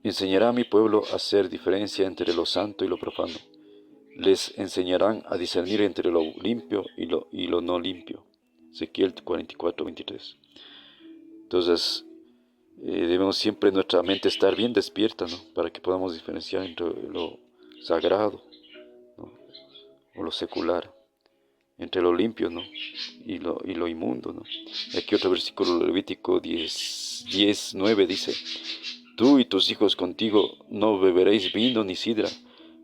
enseñará a mi pueblo a hacer diferencia entre lo santo y lo profano. Les enseñarán a discernir entre lo limpio y lo no limpio. Ezequiel 44:23. Entonces, debemos siempre nuestra mente estar bien despierta, ¿no? Para que podamos diferenciar entre lo sagrado, ¿no? O lo secular, entre lo limpio, ¿no? Y lo inmundo, ¿no? Y aquí otro versículo, Levítico 10:9 dice: tú y tus hijos contigo no beberéis vino ni sidra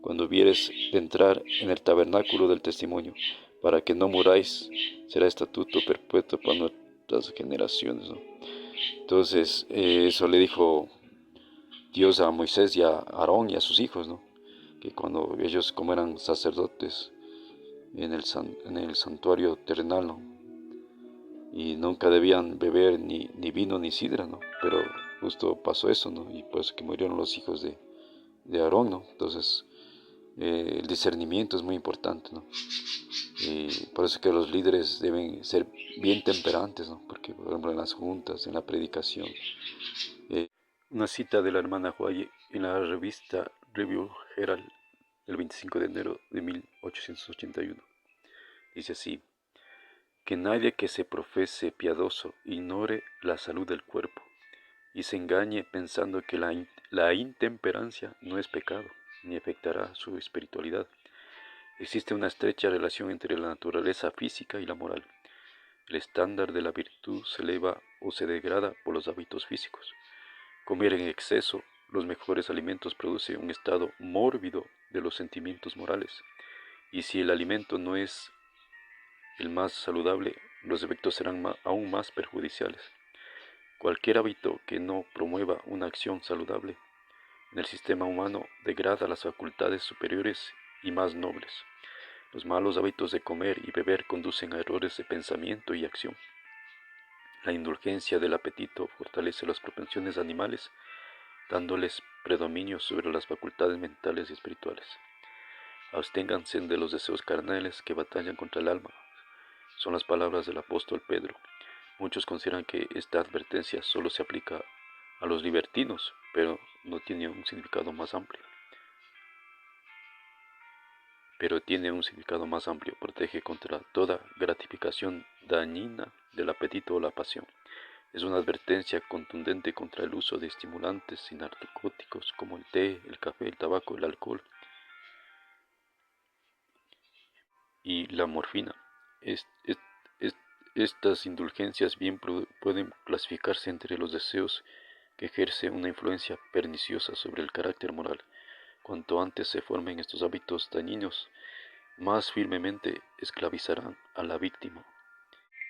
cuando vieres de entrar en el tabernáculo del testimonio, para que no muráis, será estatuto perpetuo para nuestras generaciones, ¿no? Entonces, eso le dijo Dios a Moisés y a Aarón y a sus hijos, ¿no? Que cuando ellos, como eran sacerdotes en el santuario terrenal, ¿no? Y nunca debían beber ni vino ni sidra, ¿no? Pero justo pasó eso, ¿no? Y pues que murieron los hijos de Aarón, ¿no? Entonces, el discernimiento es muy importante, ¿no? Y por eso que los líderes deben ser bien temperantes, ¿no? Porque, por ejemplo, en las juntas, en la predicación. Una cita de la hermana Huaye en la revista Review Herald del 25 de enero de 1881. Dice así: que nadie que se profese piadoso ignore la salud del cuerpo y se engañe pensando que la intemperancia no es pecado, ni afectará su espiritualidad. Existe una estrecha relación entre la naturaleza física y la moral. El estándar de la virtud se eleva o se degrada por los hábitos físicos. Comer en exceso los mejores alimentos produce un estado mórbido de los sentimientos morales, y si el alimento no es el más saludable, los efectos serán aún más perjudiciales. Cualquier hábito que no promueva una acción saludable en el sistema humano degrada las facultades superiores y más nobles. Los malos hábitos de comer y beber conducen a errores de pensamiento y acción. La indulgencia del apetito fortalece las propensiones animales, dándoles predominio sobre las facultades mentales y espirituales. Absténganse de los deseos carnales que batallan contra el alma. Son las palabras del apóstol Pedro. Muchos consideran que esta advertencia solo se aplica a los libertinos, pero no tiene un significado más amplio. Protege contra toda gratificación dañina del apetito o la pasión. Es una advertencia contundente contra el uso de estimulantes y narcóticos como el té, el café, el tabaco, el alcohol y la morfina. Es- es- es- Estas indulgencias bien pueden clasificarse entre los deseos que ejerce una influencia perniciosa sobre el carácter moral. Cuanto antes se formen estos hábitos dañinos, más firmemente esclavizarán a la víctima.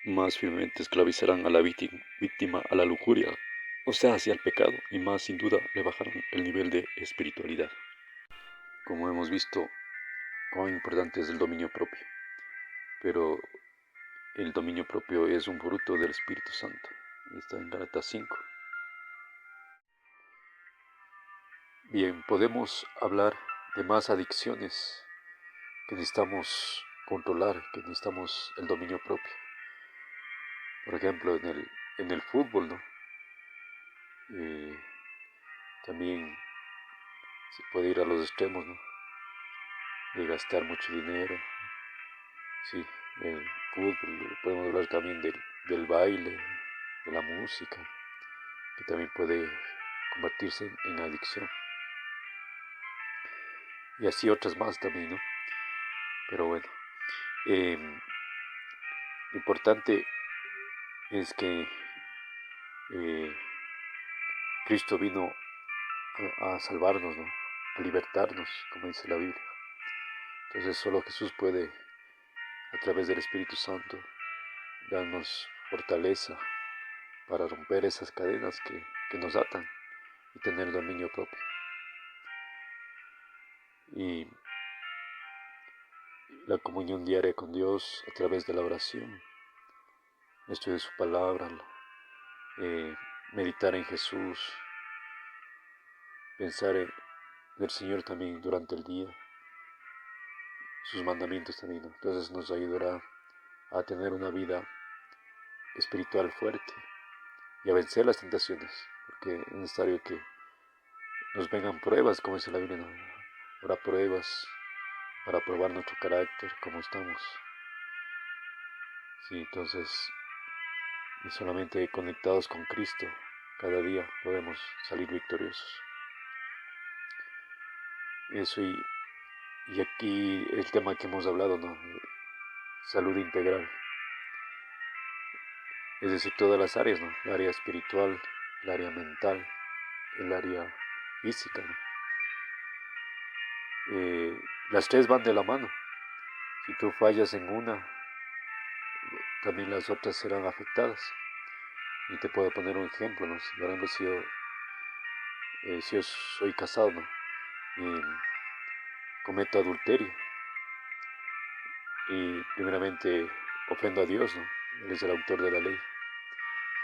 Más firmemente esclavizarán a la víctima a la lujuria, o sea, hacia el pecado, y más sin duda le bajarán el nivel de espiritualidad. Como hemos visto, cuán importante es el dominio propio, pero el dominio propio es un fruto del Espíritu Santo. Está en Gálatas 5. Bien, podemos hablar de más adicciones que necesitamos controlar, que necesitamos el dominio propio. Por ejemplo, en el fútbol, ¿no? Eh, También se puede ir a los extremos, ¿no? De gastar mucho dinero. Sí, el fútbol, podemos hablar también del baile, de la música, que también puede convertirse en adicción. Y así otras más también, ¿no? Pero bueno, eh, lo importante es que eh, Cristo vino a salvarnos, ¿no? A libertarnos, como dice la Biblia. Entonces solo Jesús puede, a través del Espíritu Santo, darnos fortaleza para romper esas cadenas que nos atan y tener dominio propio. Y la comunión diaria con Dios a través de la oración, estudio de su palabra, meditar en Jesús, pensar en el Señor también durante el día, sus mandamientos también, ¿no? Entonces nos ayudará a tener una vida espiritual fuerte y a vencer las tentaciones, porque es necesario que nos vengan pruebas, como dice la Biblia, ¿no? Habrá pruebas para probar nuestro carácter, cómo estamos. Sí, entonces, y solamente conectados con Cristo, cada día podemos salir victoriosos. Eso y aquí el tema que hemos hablado, ¿no? Salud integral. Es decir, todas las áreas, ¿no? El área espiritual, el área mental, el área física, ¿no? Las tres van de la mano. Si tú fallas en una, también las otras serán afectadas. Y te puedo poner un ejemplo, ¿no? Por ejemplo, si yo soy casado, ¿no? Y cometo adulterio y primeramente ofendo a Dios, ¿no? Él es el autor de la ley.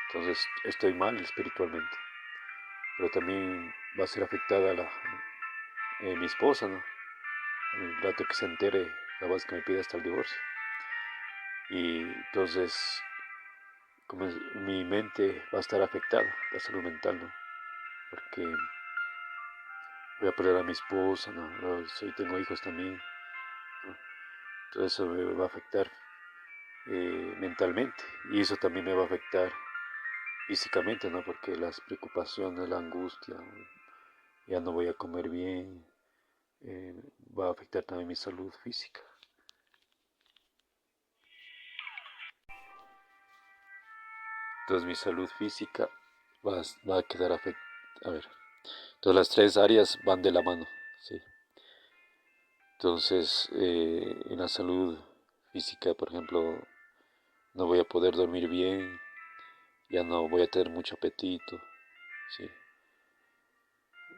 Entonces estoy mal espiritualmente. Pero también va a ser afectada mi esposa, ¿no? El rato que se entere, capaz que me pida hasta el divorcio. Y entonces, como mi mente va a estar afectada, la salud mental, ¿no? Porque voy a perder a mi esposa, ¿no? Tengo hijos también, ¿no? Todo eso me va a afectar mentalmente y eso también me va a afectar físicamente, ¿no? Porque las preocupaciones, la angustia, ya no voy a comer bien, eh, va a afectar también mi salud física. Entonces mi salud física va a quedar afectada. A ver, entonces las tres áreas van de la mano, ¿sí? Entonces, en la salud física, por ejemplo, no voy a poder dormir bien, ya no voy a tener mucho apetito, ¿sí?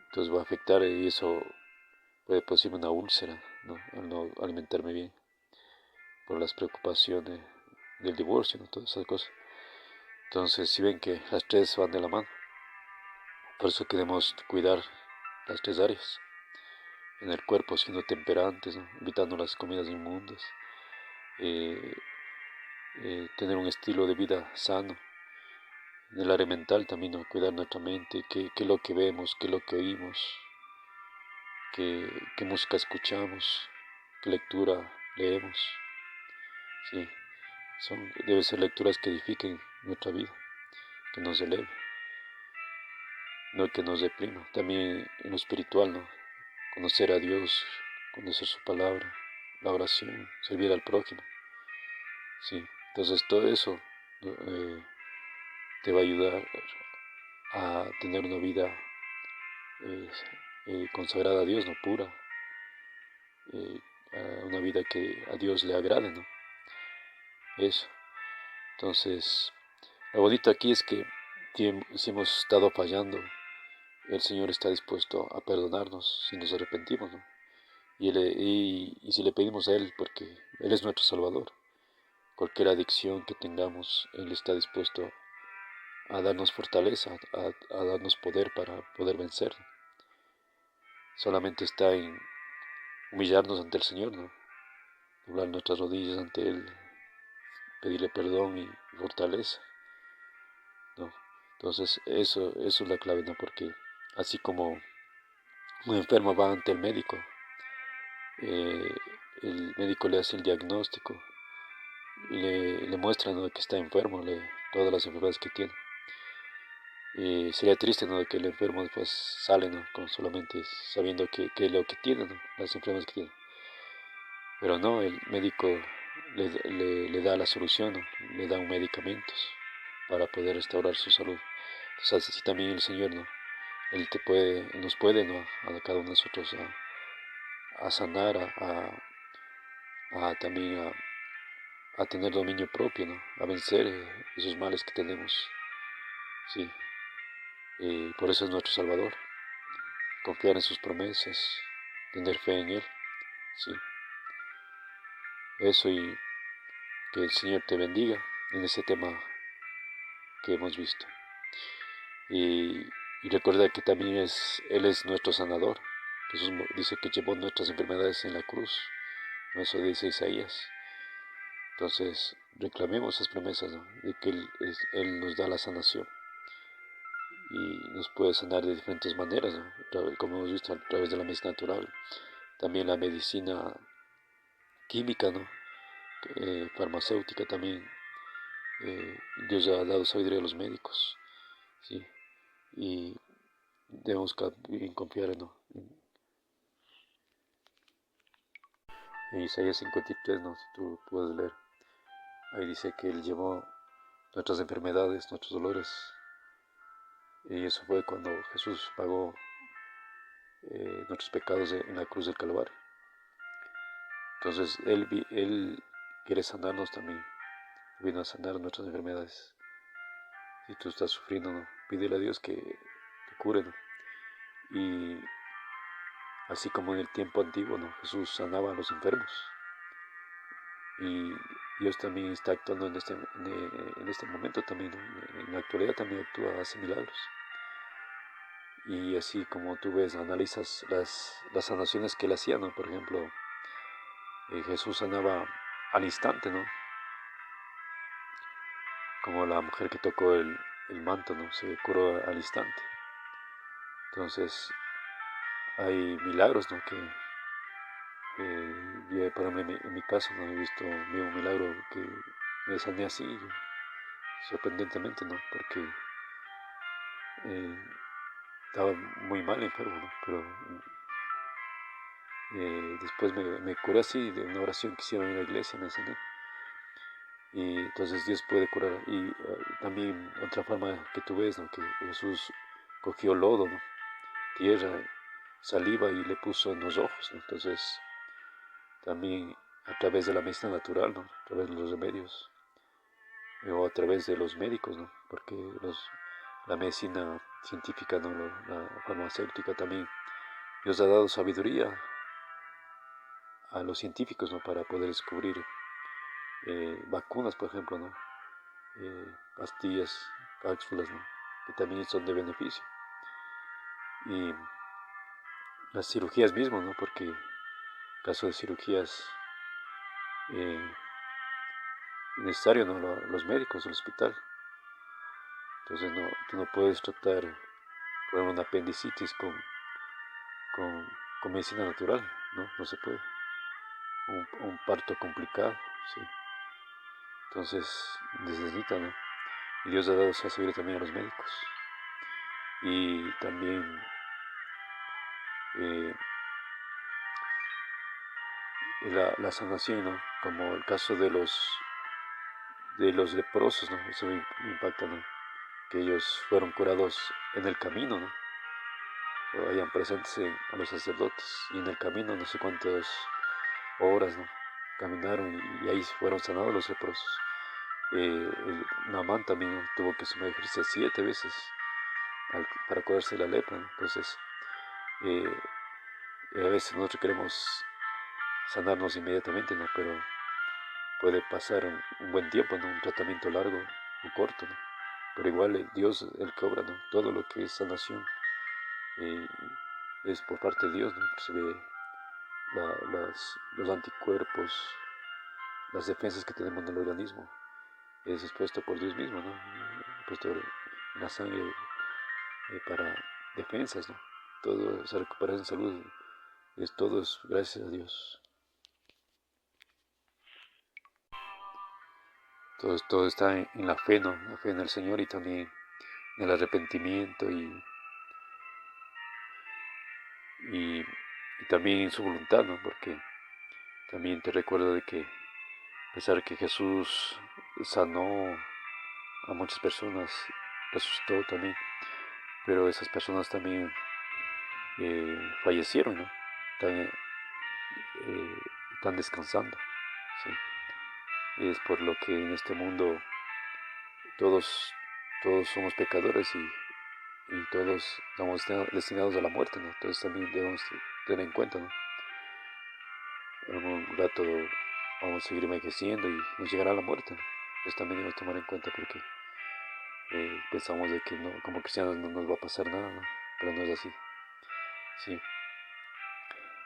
Entonces va a afectar y eso puede producirme una úlcera, ¿no? Al no alimentarme bien, por las preocupaciones del divorcio, ¿no? Todas esas cosas. Entonces, si ven que las tres van de la mano, por eso queremos cuidar las tres áreas. En el cuerpo, siendo temperantes, ¿no? Evitando las comidas inmundas, eh, tener un estilo de vida sano. En el área mental también, ¿no? Cuidar nuestra mente, qué es lo que vemos, qué es lo que oímos, qué música escuchamos, qué lectura leemos. Sí, deben ser lecturas que edifiquen nuestra vida, que nos eleve, no que nos deprima. También en lo espiritual, ¿no? Conocer a Dios, conocer su palabra, la oración, servir al prójimo. Sí, entonces todo eso te va a ayudar a tener una vida eh, consagrada a Dios, no pura, eh, a una vida que a Dios le agrade, ¿no? Eso. Entonces, lo bonito aquí es que si hemos estado fallando, el Señor está dispuesto a perdonarnos si nos arrepentimos, ¿no? Y si le pedimos a Él, porque Él es nuestro Salvador, cualquier adicción que tengamos, Él está dispuesto a darnos fortaleza, a darnos poder para poder vencer. Solamente está en humillarnos ante el Señor, ¿no? Doblar nuestras rodillas ante Él, pedirle perdón y fortaleza, ¿no? Entonces eso es la clave, ¿no? Porque así como un enfermo va ante el médico, eh, el médico le hace el diagnóstico y le muestra, ¿no?, que está enfermo, todas las enfermedades que tiene. Sería triste, ¿no?, que el enfermo después sale, ¿no?, con solamente sabiendo que es lo que tiene, ¿no?, las enfermedades que tiene. Pero no, el médico le da la solución, ¿no?, le da un medicamentos para poder restaurar su salud. Entonces así también el Señor, ¿no? Él nos puede, ¿no?, a cada uno de nosotros a sanar, también a tener dominio propio, ¿no?, a vencer esos males que tenemos. Sí, por eso es nuestro Salvador. Confiar en sus promesas, tener fe en Él. Sí, eso, y que el Señor te bendiga en ese tema que hemos visto. Y recuerda que también Él es nuestro sanador. Jesús dice que llevó nuestras enfermedades en la cruz. ¿No? Eso dice Isaías. Entonces, reclamemos esas promesas, ¿no?, de que Él nos da la sanación y nos puede sanar de diferentes maneras, ¿no?, como hemos visto, a través de la medicina natural, también la medicina química, ¿no?, farmacéutica también. Dios ha dado sabiduría a los médicos, ¿sí? Y debemos confiar, ¿no?, en Isaías 53, ¿no?, si tú puedes leer. Ahí dice que Él llevó nuestras enfermedades, nuestros dolores. Y eso fue cuando Jesús pagó nuestros pecados en la cruz del Calvario. Entonces Él quiere sanarnos también. Vino a sanar nuestras enfermedades. Si tú estás sufriendo, ¿no?, pídele a Dios que te cure, ¿no? Y así como en el tiempo antiguo, ¿no?, Jesús sanaba a los enfermos. Y Dios también está actuando en este momento también, ¿no? En la actualidad también actúa, hace milagros. Y así como tú ves, analizas las sanaciones que Él hacía, ¿no? Por ejemplo, Jesús sanaba al instante, ¿no? Como la mujer que tocó el manto, ¿no?, se curó al instante. Entonces, hay milagros, ¿no?, que yo, para mí, en mi caso, no he visto un milagro que me sané así, sorprendentemente, ¿no?, porque estaba muy mal enfermo, ¿no?, pero después me curé así, de una oración que hicieron en la iglesia, me sané. Y entonces Dios puede curar. Y también otra forma que tú ves, ¿no?, que Jesús cogió lodo, ¿no?, tierra, saliva, y le puso en los ojos, ¿no? Entonces también a través de la medicina natural, ¿no?, a través de los remedios, o a través de los médicos, ¿no?, porque la medicina científica, ¿no?, la farmacéutica también, Dios ha dado sabiduría a los científicos, ¿no?, para poder descubrir vacunas, por ejemplo, ¿no?, pastillas, cápsulas, ¿no?, que también son de beneficio. Y las cirugías mismas, ¿no?, porque en caso de cirugías necesario, ¿no?, los médicos, el hospital. Entonces tú no puedes tratar, por ejemplo, una apendicitis con medicina natural, ¿no? No se puede. Un parto complicado, sí. Entonces necesita, ¿no?, Y Dios ha dado sabiduría también a los médicos. Y también eh, la sanación, ¿no? Como el caso de los leprosos, ¿no? Eso me impacta, ¿no? Que ellos fueron curados en el camino, ¿no? O hayan presentes a los sacerdotes y en el camino no sé cuántas horas, ¿no? Caminaron y ahí fueron sanados los leprosos. Naamán también, ¿no? Tuvo que sumergirse 7 veces para curarse la lepra, ¿no? Entonces, eh, a veces nosotros queremos sanarnos inmediatamente, ¿no? Pero puede pasar un buen tiempo, ¿no? Un tratamiento largo o corto, ¿no? Pero igual Dios, el que obra, ¿no? Todo lo que es sanación eh, es por parte de Dios, ¿no? Inclusive los anticuerpos, las defensas que tenemos en el organismo, es expuesto por Dios mismo, ¿no? Puesto en la sangre para defensas, ¿no? Todo esa recuperación de salud, todo es gracias a Dios. Todo está en la fe, ¿no? La fe en el Señor y también en el arrepentimiento y también en su voluntad, ¿no? Porque también te recuerdo de que a pesar de que Jesús sanó a muchas personas, resucitó también, pero esas personas también fallecieron, ¿no? Están descansando, ¿sí? Es por lo que en este mundo todos, todos somos pecadores y todos estamos destinados a la muerte, ¿no? Entonces también debemos tener en cuenta, ¿no? En un rato vamos a seguir envejeciendo y nos llegará la muerte, ¿no? Entonces también debemos tomar en cuenta porque pensamos de que no, como cristianos no nos va a pasar nada, ¿no? Pero no es así, sí.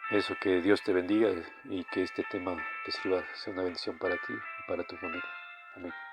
Eso, que Dios te bendiga y que este tema te sirva, sea una bendición para ti y para tu familia. Amén.